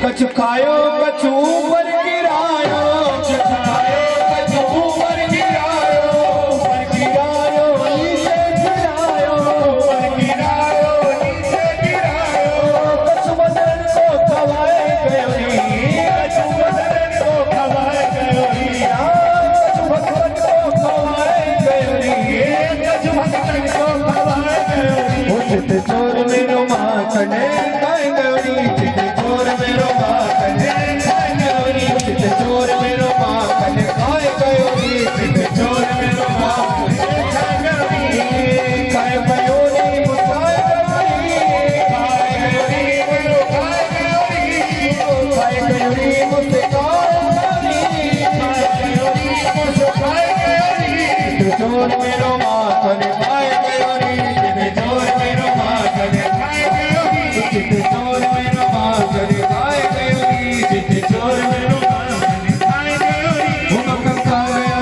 कछु खायो कछु पर गिरायो, कछु पर गिरायो, पर गिरायो नीचे गिरायो, पर गिरायो नीचे गिरायो। कछु बदन को खवाए गयोरी, कछु बदन को खवाए गयोरी, कछु भगवान को खवाए गयोरी, कछु भगवान को खवाए गयोरी। चित चोर मेरो माँ कने खाए गयोरी, चित चोर मेरो माँ कने खाए गयोरी, चित चोर मेरो माँ कने खाए गयोरी, चित चोर मेरो माँ कने खाए गयोरी। खाए गयोरी मुस्काए गयोरी, खाए गयोरी मेरो खाए गयोरी, खाए गयोरी मुस्काए गयोरी, खाए गयोरी मुस्काए गयोरी। चित चोर मेरो माँ कने खाए गयोरी, चित चोर मेरो माँ कने खाए गयोरी, चित चोर मेरो माँ कने खाए गयोरी, चित चोर मेरो माँ कने खाए गयोरी। वो मक्खन खा गया,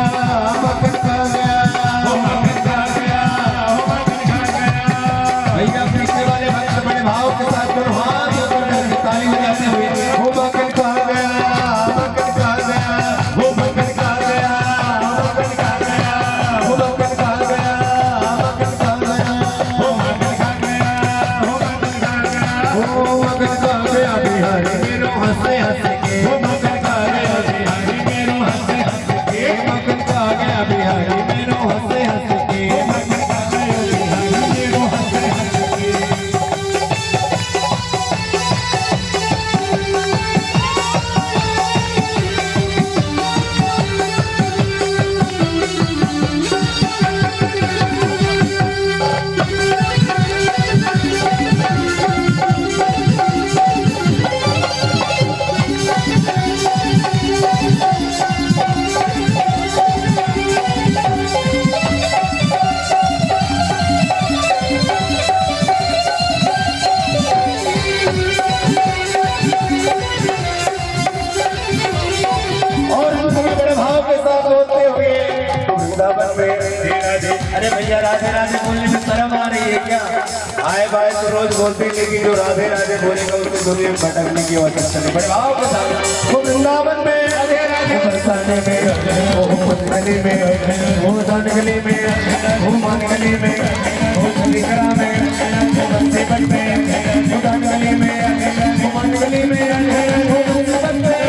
मक्खन खा गया, वो मक्खन खा गया, वो मक्खन खा गया। भैया पीछे वाले भक्त बड़े भाव के साथ दोनों हाथ ऊपर करके ताली बजाते हुए वो मक्खन खा गया, मक्खन खा गया, वो मक्खन खा गया, मक्खन खा गया, वो मक्खन खा गया, मक्खन खा गया, वो मक्खन खा गया, वो मक्खन खा गया, वो मक्खन खा गया। बिहारी मेरो हंसे हंसे के, वो मक्खन खा गया बिहारी मेरो हंसे हंसे के, मक्खन खा गया बिहारी मेरो हंसे हंसे के, मक्खन खा गया बिहारी मेरो हंसे हंसे के। और हम सभी बड़े भाव के साथ बोलते हुए वृंदावन में अरे भैया राधे राधे बोलने में शर्म आ रही है क्या? आए बाय तो रोज बोलते हैं, लेकिन जो राधे राधे बोलेगा उसको दुनिया में भटकने की वजह से बड़े भाव के साथ वो वृंदावन में राधे राधे बरसाने में, वो पुष्पगली में, वो दानगली में, वो मानगली में, वो चलिकरा में, वो बंसीपत में, वो दानगली में, वो मानगली में, वो बंसीपत में।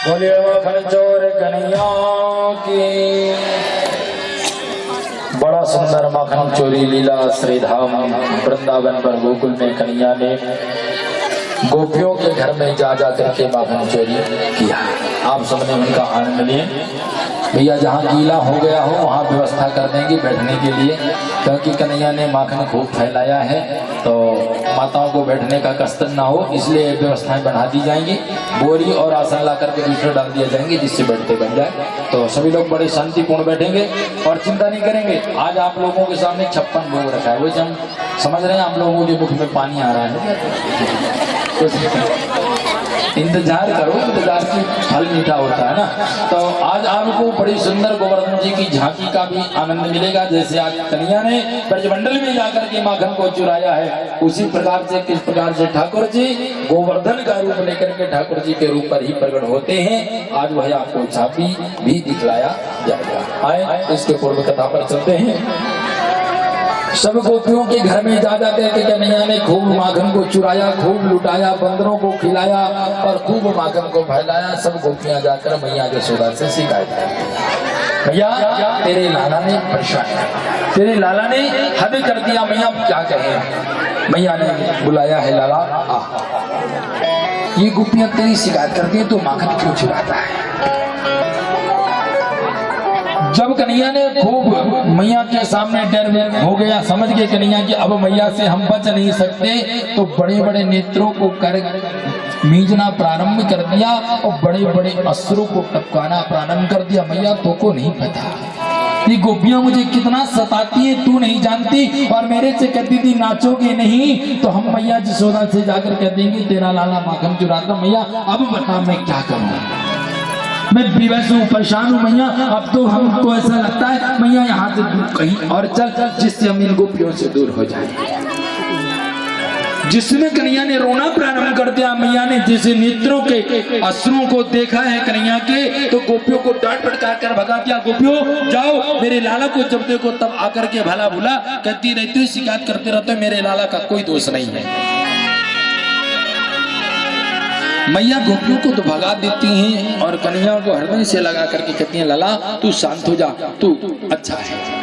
बोलिए मखन चोर कन्हैया की। बड़ा सुंदर मखन चोरी लीला श्रीधाम वृंदावन पर गोकुल में कन्हैया ने गोपियों के घर में जा जा करके माखन चोरी किया। आप सबने उनका आनंद लिए। भैया जहाँ गीला हो गया हो वहाँ व्यवस्था कर देंगे बैठने के लिए, क्योंकि कन्हैया ने माखन खूब फैलाया है तो माताओं को बैठने का कष्ट ना हो, इसलिए व्यवस्थाएं बढ़ा दी जाएंगी। बोरी और आसन ला करके दूसरे डाल दिया जाएंगे जिससे बैठते बन जाए, तो सभी लोग बड़े शांतिपूर्ण बैठेंगे और चिंता नहीं करेंगे। आज आप लोगों के सामने 56 भोग रखा है, वैसे हम समझ रहे हैं आप लोगों के मुख में पानी आ रहा है, इंतजार करो, इंतजार की फल मीठा होता है ना। तो आज आपको बड़ी सुंदर गोवर्धन जी की झांकी का भी आनंद मिलेगा। जैसे आज कन्हैया ने ब्रजमंडल में जाकर के माखन को चुराया है, उसी प्रकार से किस प्रकार से ठाकुर जी गोवर्धन का रूप लेकर के ठाकुर जी के रूप पर ही प्रकट होते हैं, आज वह आपको झांकी भी दिखलाया जाएगा। आए इसके पूर्व कथा पर चलते हैं। सब गोपियों के घर में जा जाकर के कन्हैया ने खूब माखन को चुराया, खूब लुटाया, बंदरों को खिलाया और खूब माखन को फैलाया। सब गोपियां जाकर मैया यशोदा से शिकायत करती, भैया तेरे लाला ने परेशान किया, तेरे लाला ने हद कर दिया, मैया क्या कहें। मैया ने बुलाया है लाला, आ ये गोपियां तेरी शिकायत करती है, तू माखन क्यों चुराता है। जब कन्हैया ने खूब मैया के सामने डर हो गया, समझ गए कन्हैया कि अब मैया से हम बच नहीं सकते, तो बड़े बड़े नेत्रों को कर मीजना प्रारंभ कर दिया और बड़े बड़े अश्रु को टपकाना प्रारंभ कर दिया। मैया तो को नहीं पता ये गोपियां मुझे कितना सताती है, तू नहीं जानती, और मेरे से कहती थी नाचोगे नहीं, तो हम मैया यशोदा से जाकर कह देंगे तेरा लाला माखन चुराता। मैया अब बता मैं क्या करूँ, मैं विवश हूँ, परेशान हूँ मैया। अब तो हमको ऐसा लगता है मैया यहाँ से कहीं और चल जिससे हम इन गोपियों से दूर हो जाए। जिसमें कन्हैया ने रोना प्रारंभ कर दिया, मैया ने जैसे नेत्रों के अश्रुओं को देखा है कन्हैया के, तो गोपियों को डांट फटकार कर भगा दिया। गोपियों जाओ, मेरे लाला को जब देखो तब आकर के भला भुला कहती रहती हो, शिकायत करते रहते हो, मेरे लाला का कोई दोष नहीं है। मैया गोपियों को तो भगा देती हैं और कन्हैया को हृदय से लगा करके कहती हैं लाला तू शांत हो जा, तू अच्छा है।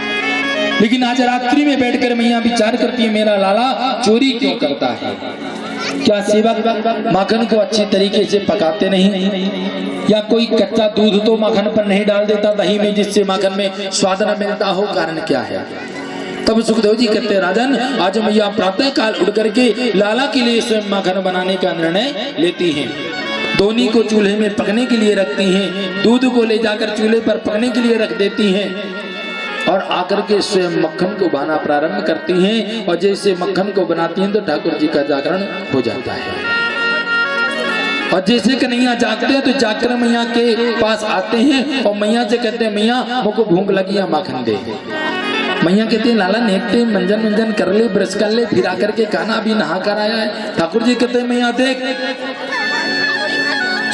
लेकिन आज रात्रि में बैठकर मैया विचार करती है मेरा लाला चोरी क्यों करता है, क्या सेवक माखन को अच्छी तरीके से पकाते नहीं, या कोई कच्चा दूध तो माखन पर नहीं डाल देता दही में जिससे माखन में स्वाद न मिलता हो, कारण क्या है। तब सुखदेव जी कहते राजन आज मैया प्रातः काल उठ करके लाला के लिए स्वयं माखन बनाने का निर्णय लेती हैं। दोनी को चूल्हे में पकने के लिए रखती हैं, दूध को ले जाकर चूल्हे पर पकने के लिए रख देती हैं और आकर के स्वयं मक्खन को बनाना प्रारंभ करती हैं। और जैसे मक्खन को बनाती हैं तो ठाकुर जी का जागरण हो जाता है। और जैसे कन्हैया जागते हैं तो जाकर मैया के पास आते हैं और मैया से कहते हैं मैया मुझको भूख लगी है, माखन दे। मैया कहते हैं लाला नेकते मंजन मंजन कर ले, ब्रश कर ले, फिर आकर के खाना अभी नहा कर आया है। ठाकुर जी कहते हैं मैया देख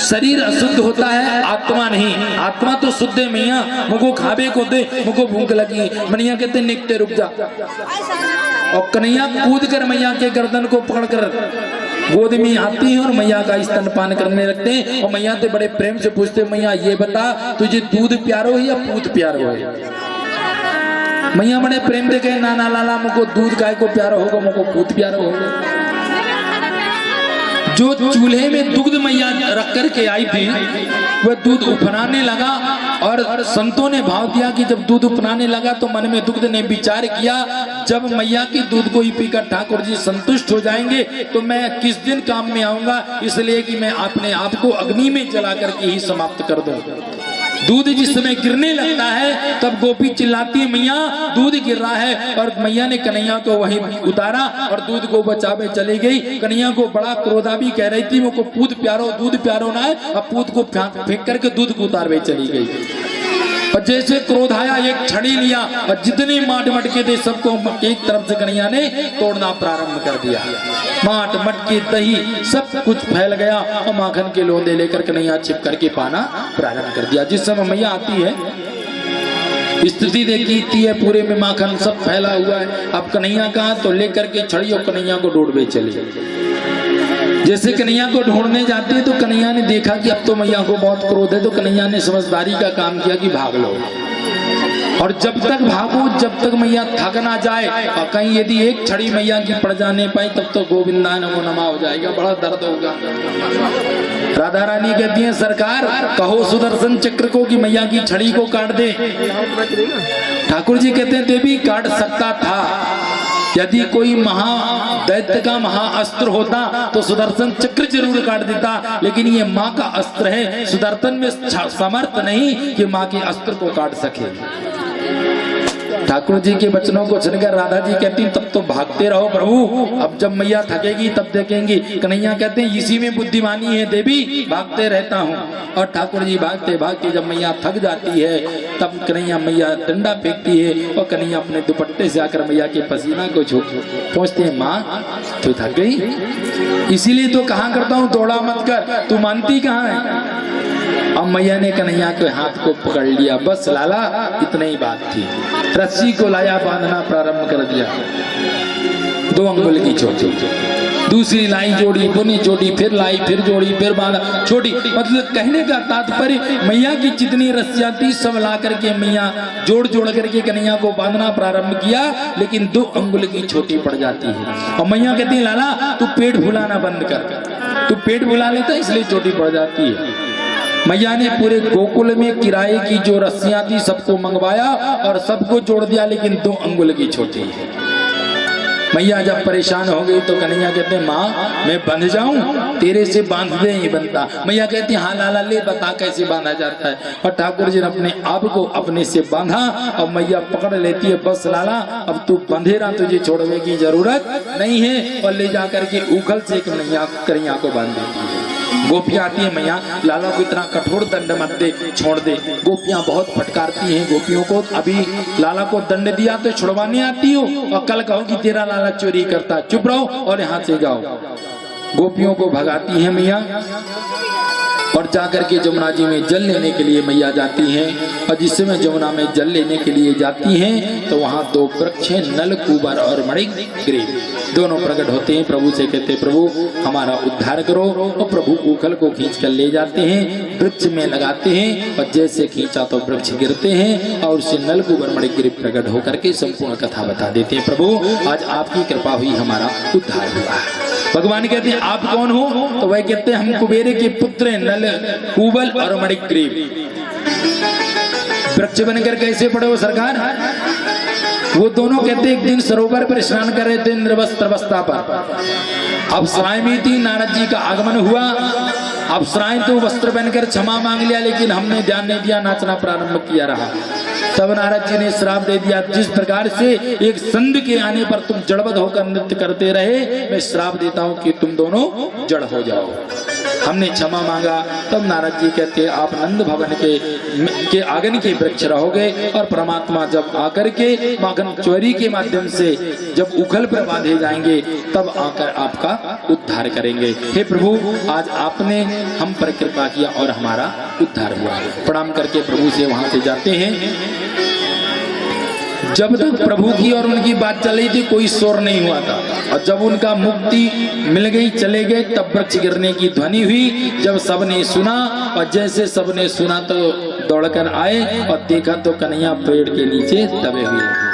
शरीर अशुद्ध होता है, आत्मा नहीं, आत्मा तो शुद्ध है मैया, मुझको खावे को दे, मुझको भूख लगी। मैया कहते नेकते रुक जा। और कन्हैया कूद कर मैया के गर्दन को पकड़कर गोद में आती है और मैया का स्तनपान करने लगते हैं। और मैया से बड़े प्रेम से पूछते मैया ये बता तुझे दूध प्यारो है या पूत प्यारो है। मैया बड़े प्रेम से कहे नाना लाला मुझको दूध गाय को प्यारा होगा, मुझको पूत प्यारा होगा। जो चूल्हे में दुग्ध मैया रख कर के आई थी वह दूध उफनाने लगा और संतों ने भाव दिया कि जब दूध उफनाने लगा तो मन में दुग्ध ने विचार किया जब मैया की दूध को ही पीकर ठाकुर जी संतुष्ट हो जाएंगे तो मैं किस दिन काम में आऊंगा, इसलिए कि मैं अपने आप को अग्नि में जला करके ही समाप्त कर दूं। दूध जिस समय गिरने लगता है तब गोपी चिल्लाती है मैया दूध गिर रहा है, और मैया ने कन्हैया को वहीं उतारा और दूध को बचावे चली गई। कन्हैया को बड़ा क्रोधा भी कह रही थी मुझको पूत प्यारो दूध प्यारो ना है, अब पूत को फेंक करके दूध को उतारवे चली गई। और जैसे क्रोध आया एक छड़ी लिया और जितने माट मटके थे सबको एक तरफ से कन्हैया ने तोड़ना प्रारंभ कर दिया। माट मटके दही सब कुछ फैल गया और माखन के लोंदे लेकर कन्हैया छिप करके पाना प्रारंभ कर दिया। जिस समय मैया आती है स्थिति देखती है पूरे में माखन सब फैला हुआ है। अब कन्हैया कहा तो लेकर के छड़ी और कन्हैया को ढूंढवे चली। जैसे कन्हैया को ढूंढने जाती है तो कन्हैया ने देखा कि अब तो मैया को बहुत क्रोध है, तो कन्हैया ने समझदारी का काम किया कि भाग लो। और जब तक भागो जब तक मैया थक ना जाए, और कहीं यदि एक छड़ी मैया की पड़ जाने पाई तब तो गोविंदा नमो नमः हो जाएगा, बड़ा दर्द होगा। राधा रानी कहती है सरकार कहो सुदर्शन चक्र को कि मैया की छड़ी को काट दे। ठाकुर जी कहते हैं देवी काट सकता था, यदि कोई महादैत्य का महाअस्त्र होता तो सुदर्शन चक्र जरूर काट देता, लेकिन ये माँ का अस्त्र है, सुदर्शन में समर्थ नहीं कि माँ के अस्त्र को काट सके। ठाकुर जी के वचनों को सुनकर राधा जी कहती तब तो भागते रहो प्रभु, अब जब मैया थकेगी तब देखेंगी। कन्हैया कहते हैं इसी में बुद्धिमानी है देवी, भागते रहता हूँ। और ठाकुर जी भागते भागते जब मैया थक जाती है तब कन्हैया मैया डंडा फेंकती है और कन्हैया अपने दुपट्टे से आकर मैया के पसीना को छू पहुँचते हैं, माँ तू थक गई, इसीलिए तो कहा करता हूँ दौड़ा मत कर, तू मानती कहाँ है। अब मैया ने कन्हैया के हाथ को पकड़ लिया, बस लाला इतनी ही बात थी। रस्सी को लाया, बांधना प्रारंभ कर दिया, 2 अंगुल की चोटी, दूसरी लाई जोड़ी, पुनी चोटी, फिर लाई, फिर जोड़ी, फिर बांधा छोटी। मतलब कहने का तात्पर्य मैया की जितनी रस्सियां थी सब ला करके मैया जोड़ जोड़ करके कन्हैया को बांधना प्रारंभ किया, लेकिन 2 अंगुल की छोटी पड़ जाती है। और मैया कहती है लाला तू पेट फुलाना बंद कर, तू पेट फुला लेता इसलिए चोटी पड़ जाती है। मैया ने पूरे गोकुल में किराए की जो रस्सियां थी सबको मंगवाया और सबको जोड़ दिया, लेकिन 2 अंगुल की छोटी है। मैया जब परेशान हो गई तो कन्हैया कहते हैं माँ मैं बंध जाऊं, तेरे से बांध दे ही बनता। मैया कहती हाँ लाला ले बता कैसे बांधा जाता है। और ठाकुर जी ने अपने आप को अपने से बांधा और मैया पकड़ लेती है, बस लाला अब तू बंधे रहा, तुझे छोड़ने की जरूरत नहीं है। और ले जाकर के उखल से कन्हैया को बांध देती है। गोपियां आती है मैया लाला को इतना कठोर दंड मत दे, छोड़ दे। गोपियां बहुत फटकारती हैं गोपियों को, अभी लाला को दंड दिया तो छुड़वाने आती हो और कल कहो कि तेरा लाला चोरी करता, चुप रहो और यहाँ से जाओ। गोपियों को भगाती है मैया और जाकर के जमुना जी में जल लेने के लिए मैया जाती हैं। और जिस समय जमुना में जल लेने के लिए जाती हैं तो वहाँ 2 वृक्ष हैं, नल कुबर और मणिग्रीव, दोनों प्रकट होते हैं। प्रभु से कहते हैं प्रभु हमारा उद्धार करो। और प्रभु उखल को खींच कर ले जाते हैं, वृक्ष में लगाते हैं और जैसे खींचा तो वृक्ष गिरते हैं और उससे नल कुबर मणिग्रीव प्रकट होकर के संपूर्ण कथा बता देते हैं। प्रभु आज आपकी कृपा हुई, हमारा उद्धार हुआ। भगवान कहते हैं आप कौन हो? तो वह कहते हैं हम कुबेर के पुत्र हैं, नल कुबल और मणिग्रीव। वृक्ष बनकर कैसे पड़े वो सरकार? वो दोनों कहते एक दिन सरोवर पर स्नान कर रहे थे निर्वस्त्र अवस्था पर। अप्सराएं भी थी, नारद जी का आगमन हुआ। अप्सराएं तो वस्त्र पहनकर क्षमा मांग लिया, लेकिन हमने ध्यान नहीं दिया, नाचना प्रारंभ किया रहा। तब नारद जी ने श्राप दे दिया, जिस प्रकार से एक संध के आने पर तुम जड़बद्ध होकर नृत्य करते रहे, मैं श्राप देता हूं कि तुम दोनों जड़ हो जाओ। हमने क्षमा मांगा। तब नारद जी कहते आप नंद भवन के आंगन के वृक्ष रहोगे और परमात्मा जब आकर के माखन चोरी के माध्यम से जब उखल पर बांधे जाएंगे तब आकर आपका उद्धार करेंगे। हे प्रभु आज आपने हम पर कृपा किया और हमारा उद्धार हुआ। प्रणाम करके प्रभु से वहां से जाते हैं। जब तक प्रभु की और उनकी बात चल रही थी कोई शोर नहीं हुआ था, और जब उनका मुक्ति मिल गई चले गए तब वृक्ष गिरने की ध्वनि हुई। जब सबने सुना और जैसे सबने सुना तो दौड़कर आए और देखा तो कन्हैया पेड़ के नीचे दबे हुए थे।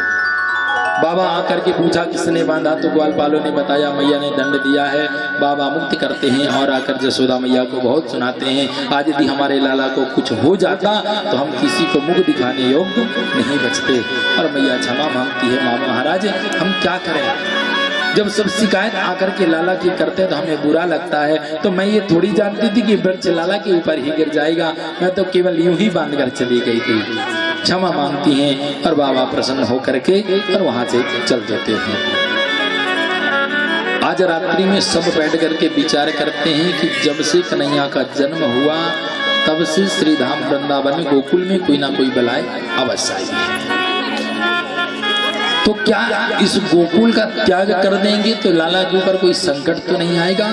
बाबा आकर के पूछा किसने बांधा, तो ग्वालपालों ने बताया मैया ने दंड दिया है। बाबा मुक्त करते हैं और आकर जसोदा मैया को बहुत सुनाते हैं, आज यदि हमारे लाला को कुछ हो जाता तो हम किसी को मुख दिखाने योग्य नहीं बचते। और मैया क्षमा मांगती है, माँ महाराज हम क्या करें, जब सब शिकायत आकर के लाला की करते तो हमें बुरा लगता है। तो मैं ये थोड़ी जानती थी कि वृक्ष लाला के ऊपर ही गिर जाएगा, मैं तो केवल यूं ही बांध कर चली गई थी। क्षमा मांगती हैं और बाबा प्रसन्न होकर के और वहां से चल देते हैं। आज रात्रि में सब बैठ करके विचार करते हैं कि जब से कन्हैया का जन्म हुआ तब से श्रीधाम वृंदावन गोकुल में कोई ना कोई बलाएं अवश्य आई है। तो क्या इस गोकुल का त्याग कर देंगे तो लाला के ऊपर कोई संकट तो नहीं आएगा?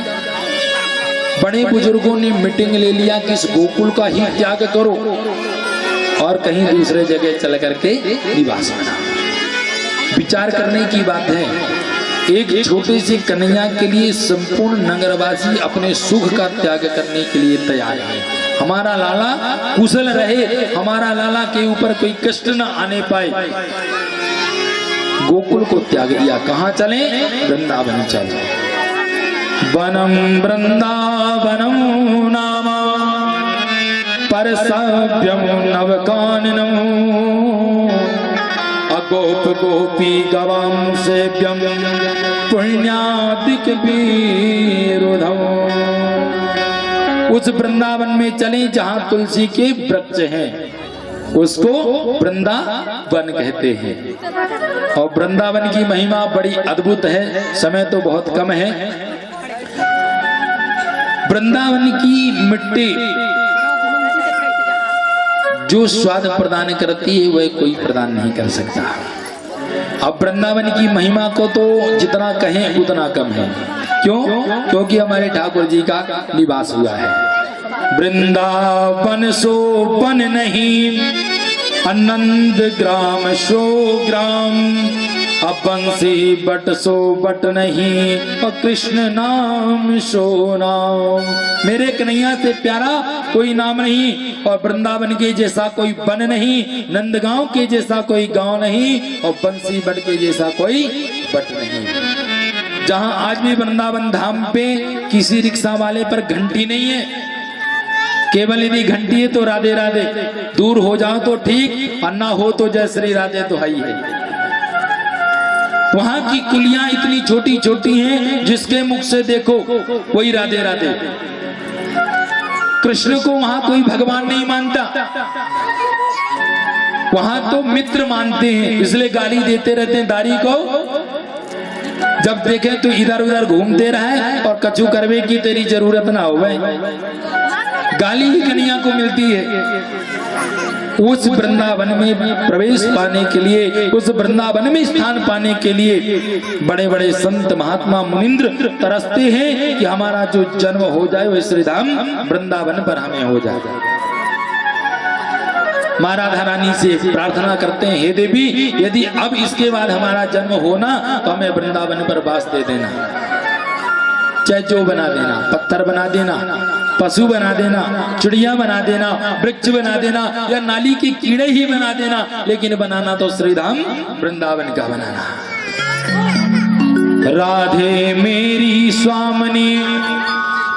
बड़े बुजुर्गों ने मीटिंग ले लिया कि इस गोकुल का ही त्याग करो और कहीं दूसरे जगह चल करके निवास बनाओ। विचार करने की बात है। एक छोटे से कन्हैया के लिए संपूर्ण नगरवासी अपने सुख का त्याग करने के लिए तैयार है। हमारा लाला कुशल रहे, हमारा लाला के ऊपर कोई कष्ट न आने पाए। गोकुल को त्याग दिया, कहाँ चले? वृंदावन चले। वनम वृंदावनम नाम परसव्यम नवकाननम अगोप गोपी गवाम सेव्यम पुण्यादिक विरोधम। उस वृंदावन में चले जहां तुलसी के वृक्ष हैं, उसको वृंदावन कहते हैं। और वृंदावन की महिमा बड़ी अद्भुत है, समय तो बहुत कम है। वृंदावन की मिट्टी जो स्वाद प्रदान करती है वह कोई प्रदान नहीं कर सकता। अब वृंदावन की महिमा को तो जितना कहें उतना कम है। क्यों? क्योंकि हमारे ठाकुर जी का निवास हुआ है। वृंदावन सो वन नहीं, आनंद ग्राम सो ग्राम, अब बंसी बट सो बट नहीं, और कृष्ण नाम सो नाम। मेरे कन्हैया से प्यारा कोई नाम नहीं, और वृंदावन के जैसा कोई वन नहीं, नंदगांव के जैसा कोई गांव नहीं, और बंसी बट के जैसा कोई बट नहीं। जहां आज भी वृंदावन धाम पे किसी रिक्शा वाले पर घंटी नहीं है, केवल यदि घंटी है तो राधे राधे, दूर हो जाओ तो ठीक, और ना हो तो जय श्री राधे तो है ही है। वहां की कुलियां इतनी छोटी छोटी हैं, जिसके मुख से देखो वही राधे राधे। कृष्ण को वहां कोई भगवान नहीं मानता, वहां तो मित्र मानते हैं, इसलिए गाली देते रहते हैं दारी को। जब देखे तो इधर उधर घूमते रहे, और कछु करवे की तेरी जरूरत ना हो, गाली ही कन्हैया को मिलती है। उस वृंदावन में प्रवेश पाने के लिए, उस वृंदावन में स्थान पाने के लिए बड़े बड़े संत महात्मा मुनिंद्र तरसते हैं कि हमारा जो जन्म हो जाए वह श्रीधाम वृंदावन पर हमें हो जाए। माँ राधा रानी से प्रार्थना करते हैं, हे देवी, यदि अब इसके बाद हमारा जन्म होना तो हमें वृंदावन पर वास दे देना। चाहे जो बना देना, पत्थर बना देना, पशु बना देना, चिड़िया बना देना, वृक्ष बना देना, या नाली के कीड़े ही बना देना, लेकिन बनाना तो श्रीधाम वृंदावन का बनाना। राधे मेरी स्वामिनी,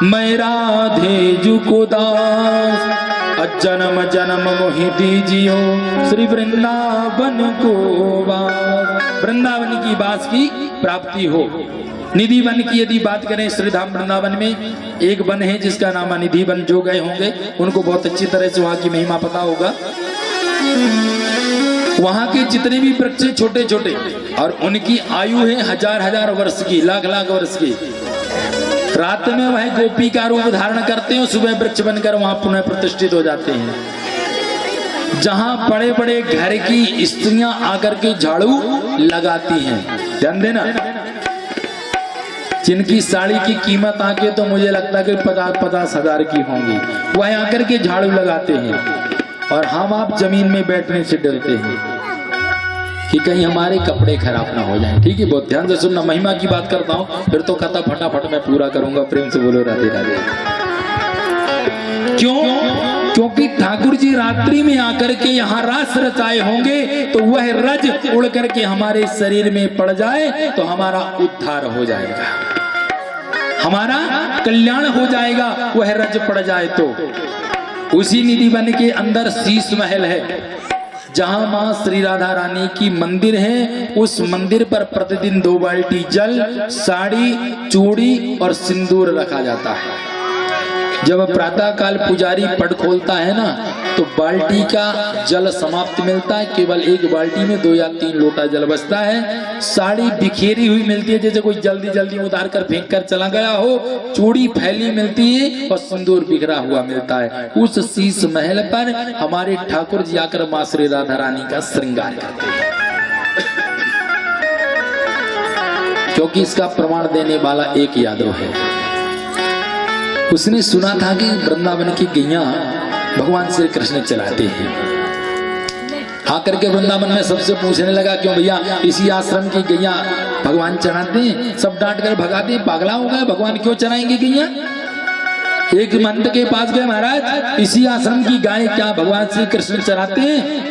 मैं राधे जुको दास, जन्म जन्म मोहि दीजियो श्री वृंदावन को वास। वृंदावन की बास की प्राप्ति हो। निधि वन की यदि बात करें, श्रीधाम वृंदावन में एक वन है जिसका नाम निधि वन। जो गए होंगे उनको बहुत अच्छी तरह से वहां की महिमा पता होगा। वहां के जितने भी वृक्ष छोटे छोटे, और उनकी आयु है हजार हजार वर्ष की, लाख लाख वर्ष की। रात में वह गोपी का रूप धारण करते हैं, सुबह वृक्ष बनकर वहां पुनः प्रतिष्ठित हो जाते हैं। जहां बड़े बड़े घर की स्त्रियां आकर के झाड़ू लगाती हैं, ध्यान देना, जिनकी साड़ी की कीमत आके तो मुझे लगता है कि 50-50 हजार की होंगी, वह आकर के झाड़ू लगाते हैं। और हम आप जमीन में बैठने से डरते हैं कि कहीं हमारे कपड़े खराब ना हो जाएं। ठीक है, बहुत ध्यान से सुनना, महिमा की बात करता हूं, फिर तो कथा फटाफट मैं पूरा करूंगा। प्रेम से बोलो राधे राधे। क्यों? क्योंकि ठाकुर जी रात्रि में आकर के यहाँ रास रचाए होंगे, तो वह रज उड़ करके हमारे शरीर में पड़ जाए तो हमारा उद्धार हो जाएगा, हमारा कल्याण हो जाएगा। वह रज पड़ जाए तो उसी निधि वन के अंदर शीश महल है, जहां मां श्री राधा रानी की मंदिर है। उस मंदिर पर प्रतिदिन 2 बाल्टी जल, साड़ी, चूड़ी और सिंदूर रखा जाता है। जब प्रातः काल पुजारी पट खोलता है ना, तो बाल्टी का जल समाप्त मिलता है, केवल एक बाल्टी में 2 या 3 लोटा जल बचता है। साड़ी बिखेरी हुई मिलती है, जैसे कोई जल्दी जल्दी उतार कर फेंक कर चला गया हो। चूड़ी फैली मिलती है और सिंदूर बिखरा हुआ मिलता है। उस शीश महल पर हमारे ठाकुर जी आकर मां श्री राधा रानी का श्रृंगार करते हैं। क्योंकि इसका प्रमाण देने वाला एक यादव है। उसने सुना था कि वृंदावन की गैया भगवान श्री कृष्ण चलाते हैं। आकर के वृंदावन में सबसे पूछने लगा, क्यों भैया इसी आश्रम की गैया भगवान चढ़ाते हैं, सब डांट कर भगाते हैं, पागला हो गए, भगवान क्यों चढ़ाएंगे गैया? एक मंत्र के पास गए, महाराज इसी आश्रम की गाय क्या भगवान श्री कृष्ण चराते हैं?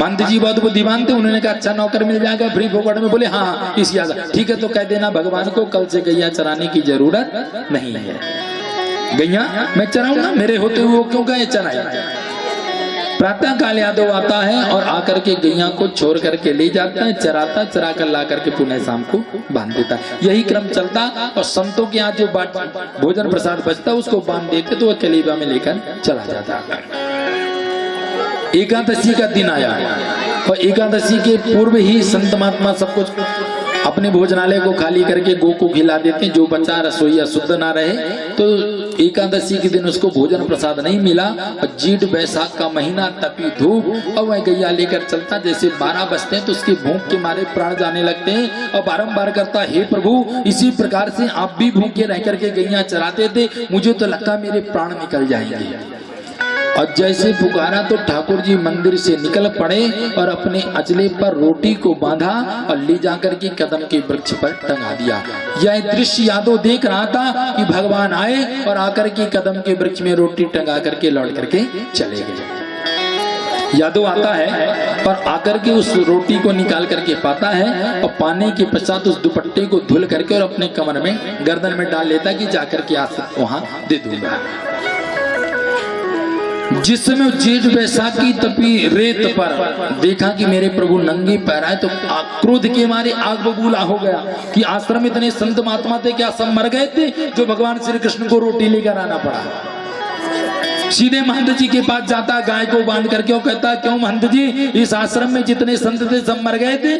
मंत्र जी बहुत बुद्धिमान थे, उन्होंने कहा अच्छा नौकर मिल जाएगा फ्री फोकट में। बोले हाँ इसी आश्रम, ठीक है तो कह देना भगवान को कल से गैया चराने की जरूरत नहीं है, गैया मैं चराऊंगा, मेरे होते हुए वो क्यों गए चराए। प्रातः काल यादव आता है और आकर के गैया को छोड़ करके ले जाता है, चराता, चरा कर ला करके पुनः शाम को बांध देता है। यही क्रम चलता और संतों के यहाँ जो भोजन प्रसाद बचता उसको बांध देते तो वह कलीबा में लेकर चला जाता। एकादशी का दिन आया और एकादशी के पूर्व ही संत महात्मा सब कुछ अपने भोजनालय को खाली करके गो को खिला देते हैं। जो बच्चा रसोईया शुद्ध ना रहे तो एकादशी के दिन उसको भोजन प्रसाद नहीं मिला और जेठ बैसाख का महीना, तपी धूप, और वह गैया लेकर चलता। जैसे 12 बजते हैं तो उसके भूख के मारे प्राण जाने लगते हैं और बारंबार करता हे प्रभु इसी प्रकार से आप भी भूखे रह करके गैया चराते थे, मुझे तो लगता मेरे प्राण निकल जाएंगे। और जैसे पुकारा तो ठाकुर जी मंदिर से निकल पड़े और अपने अचले पर रोटी को बांधा और ले जाकर के कदम के वृक्ष पर टंगा दिया। यह दृश्य यादव देख रहा था कि भगवान आए और आकर के कदम के वृक्ष में रोटी टंगा करके लौट करके चले गए। यादव आता है पर आकर के उस रोटी को निकाल करके पाता है और पाने के पश्चात उस दुपट्टे को धुल करके और अपने कमर में गर्दन में डाल लेता कि जाकर के आज वहां दे दूंगा। जिस समय जेठ बैसाख की तपी रेत पर देखा कि मेरे प्रभु नंगे पैर आए तो क्रोध के मारे आग बबूला हो गया कि आश्रम में इतने संत महात्मा थे, क्या सब मर गए थे जो भगवान श्री कृष्ण को रोटी लेकर आना पड़ा। सीधे महंत जी के पास जाता, गाय को बांध करके और कहता क्यों महंत जी इस आश्रम में जितने संत थे सब मर गए थे।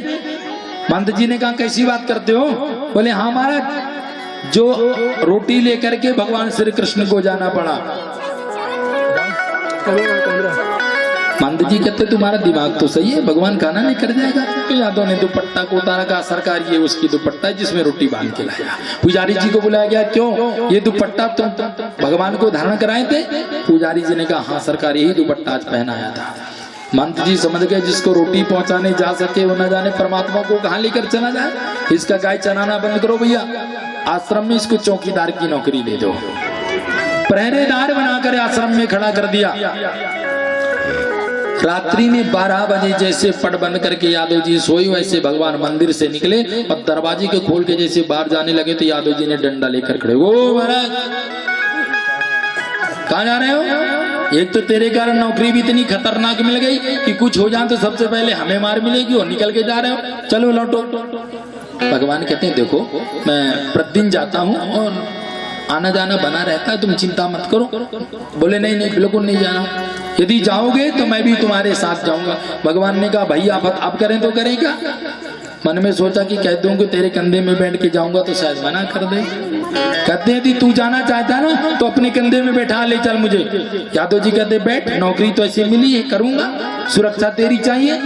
महंत जी ने कहा कैसी बात करते हो? बोले हाँ महाराज जो रोटी लेकर के भगवान श्री कृष्ण को जाना पड़ा। मंद जी कहते तुम्हारा दिमाग तो सही है, भगवान खाना नहीं कर जाएगा। तो यादव ने दुपट्टा को उतारा, कहा सरकार ये उसकी दुपट्टा है जिसमें रोटी बांध के लाया। पुजारी जी को बुलाया गया, क्यों ये दुपट्टा तुम भगवान को धारण कराए थे? पुजारी जी ने कहा हाँ सरकार यही दुपट्टा आज पहनाया था। मंत्र जी समझ गए जिसको रोटी पहुंचाने जा सके वो न जाने परमात्मा को कहाँ लेकर चला जाए। इसका गाय चराना बंद करो भैया, आश्रम में इसको चौकीदार की नौकरी दे दो। पहरेदार बनाकर आश्रम में खड़ा कर दिया। रात्रि में 12 बजे जैसे पट बंद करके यादव जी सोए वैसे भगवान मंदिर से निकले और दरवाजे को खोल के जैसे बाहर जाने लगे तो यादव जी ने डंडा लेकर खड़े, ओ महाराज कहाँ जा रहे हो? एक तो तेरे कारण नौकरी भी इतनी खतरनाक मिल गई कि कुछ हो जाए तो सबसे पहले हमें मार मिलेगी और निकल के जा रहे हो, चलो लौटो। भगवान कहते हैं देखो मैं प्रतिदिन जाता हूँ और आना जाना बना रहता है, तुम चिंता मत करो। बोले नहीं नहीं बिल्कुल नहीं जाना, यदि जाओगे तो मैं भी तुम्हारे साथ जाऊंगा। भगवान ने कहा भैया आप करें तो करें क्या? मन में सोचा कि कह दूं कि तेरे कंधे में बैठ के जाऊंगा तो शायद मना कर दे। कहते हैं यदि तू जाना चाहता ना तो अपने कंधे में बैठा ले चल मुझे। यादव जी कहते बैठ, नौकरी तो ऐसी मिली है करूंगा, सुरक्षा तेरी चाहिए।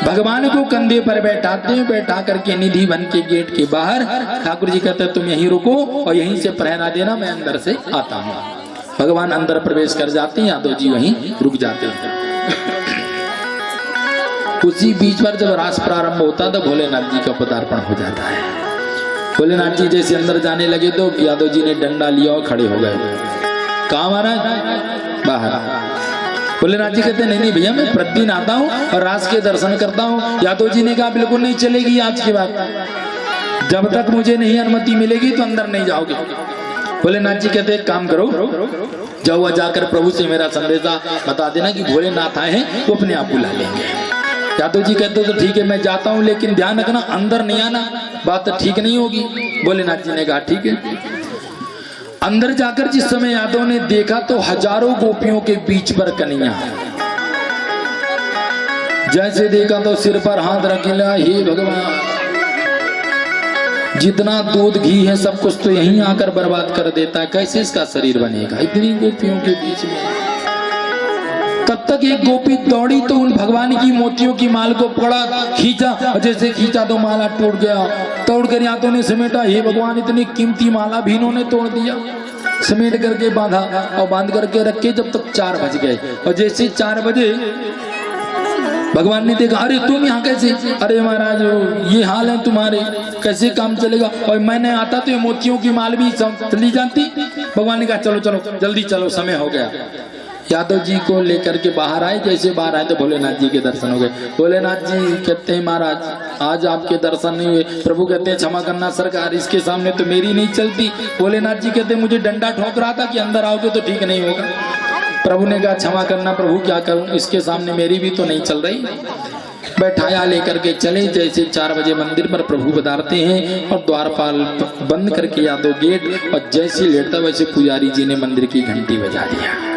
भगवान को कंधे पर बैठाते हैं, बैठा करके निधि वन के गेट के बाहर ठाकुर जी कहते तुम यहीं रुको और यहीं से पहरा देना, मैं अंदर से आता हूँ। भगवान अंदर प्रवेश कर जाते हैं, यादव जी वहीं रुक जाते हैं। उसी बीच पर जब रास प्रारंभ होता तो भोलेनाथ जी का पदार्पण हो जाता है। भोलेनाथ जी जैसे अंदर जाने लगे तो यादव जी ने डंडा लिया और खड़े हो गए। कहाँ महाराज? बाहर। भोलेनाथ जी कहते नहीं नहीं भैया मैं प्रतिदिन आता हूँ और रास के दर्शन करता हूँ। यादव जी ने कहा बिल्कुल नहीं चलेगी आज के बाद, जब तक मुझे नहीं अनुमति मिलेगी तो अंदर नहीं जाओगे। भोलेनाथ जी कहते एक काम करो, जाओ जाकर प्रभु से मेरा संदेशा बता देना कि भोलेनाथ आए हैं तो अपने आप बुला लेंगे। यादव जी कहते तो ठीक है मैं जाता हूँ लेकिन ध्यान रखना अंदर नहीं आना, बात तो ठीक नहीं होगी। भोलेनाथ जी ने कहा ठीक है। अंदर जाकर जिस समय यादव ने देखा तो हजारों गोपियों के बीच पर कन्हैया, जैसे देखा तो सिर पर हाथ रख लिया, हे भगवान जितना दूध घी है सब कुछ तो यहीं आकर बर्बाद कर देता है, कैसे इसका शरीर बनेगा इतनी गोपियों के बीच में। तब तक एक गोपी दौड़ी तो उन भगवान की मोतियों की माल को पकड़ा, खींचा और जैसे खींचा तो माला टूट गया। तोड़कर यादव ने समेटा, हे भगवान इतनी कीमती माला भी इन्होंने तोड़ दिया। समेट करके बांधा और बांध करके रखे जब तक 4 बज गए और जैसे 4 बजे भगवान ने देखा, अरे तुम यहाँ कैसे? अरे महाराज ये हाल है तुम्हारे, कैसे काम चलेगा? और मैंने आता तो ये मोतियों की माल भी चली जाती। भगवान ने कहा चलो चलो जल्दी चलो, समय हो गया। यादव जी को लेकर के बाहर आए, जैसे बाहर आए तो भोलेनाथ जी के दर्शन हो गए। भोलेनाथ जी कहते हैं महाराज आज आपके दर्शन नहीं हुए। प्रभु कहते हैं क्षमा करना सरकार, इसके सामने तो मेरी नहीं चलती। भोलेनाथ जी कहते हैं मुझे डंडा ठोक रहा था कि अंदर आओगे तो ठीक नहीं होगा। प्रभु ने कहा क्षमा करना प्रभु, क्या करूं, इसके सामने मेरी भी तो नहीं चल रही। बैठाया, लेकर के चले। जैसे 4 बजे मंदिर पर प्रभु पधारते हैं और द्वारपाल बंद करके यादव गेट, और जैसे लेटता वैसे पुजारी जी ने मंदिर की घंटी बजा दिया।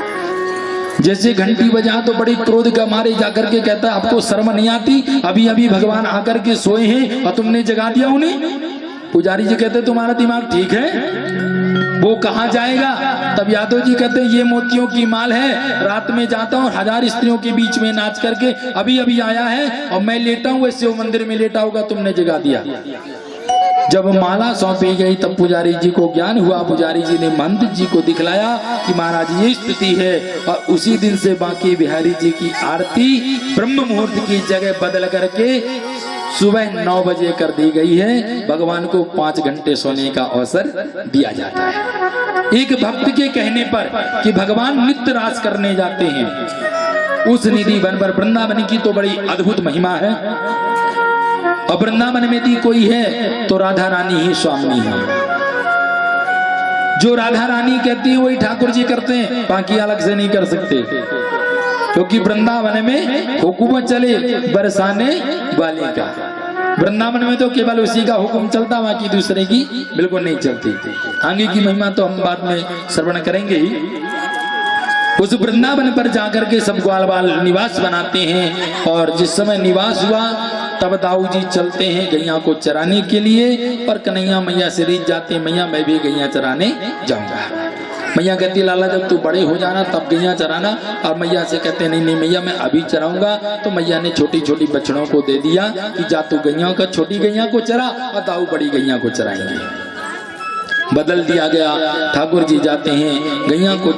जैसे घंटी बजा तो बड़े क्रोध का मारे जाकर के कहता है आपको शर्म नहीं आती? अभी अभी भगवान आकर के सोए हैं और तुमने जगा दिया उन्हें। पुजारी जी कहते तुम्हारा दिमाग ठीक है, वो कहाँ जाएगा? तब यादव जी कहते हैं ये मोतियों की माल है, रात में जाता हूँ 1000 स्त्रियों के बीच में नाच करके अभी अभी आया है और मैं लेटा हूँ, वैसे वो मंदिर में लेटा होगा, तुमने जगा दिया। जब माला सौंपी गई तब पुजारी जी को ज्ञान हुआ। पुजारी जी ने महंत जी को दिखलाया कि महाराज ये स्थिति है, और उसी दिन से बांके बिहारी जी की आरती ब्रह्म मुहूर्त की जगह बदल करके सुबह 9 बजे कर दी गई है। भगवान को 5 घंटे सोने का अवसर दिया जाता है। एक भक्त के कहने पर कि भगवान नित्य रास करने जाते हैं उस निधि वन पर। वृंदावन की तो बड़ी अद्भुत महिमा है, और वृंदावन में यदि कोई है तो राधा रानी ही स्वामिनी है। जो राधा रानी कहती है वही ठाकुर जी करते हैं, बाकी अलग से नहीं कर सकते, क्योंकि वृंदावन में हुक्म चले बरसाने वाले का। वृंदावन में तो केवल उसी का हुक्म चलता, बाकी दूसरे की बिल्कुल नहीं चलती। आगे की महिमा तो हम बाद में श्रवण करेंगे ही। उस वृंदावन पर जाकर के सब ग्वाल बाल निवास बनाते हैं, और जिस समय निवास हुआ तब दाऊ जी चलते हैं गैया को चराने के लिए, और कन्हैया मैया से रीत जाते हैं मैया मैं भी गैया चराने जाऊंगा। मैया कहती लाला जब तू बड़े हो जाना तब गैया चराना, और मैया से कहते नहीं नहीं मैया मैं अभी चराऊंगा। तो मैया ने छोटी छोटी बछड़ों को दे दिया कि जा तू गैया का छोटी गैया को चरा और दाऊ बड़ी गैया को चराएंगे। बदल दिया गया। ठाकुर जी जाते हैं गैया को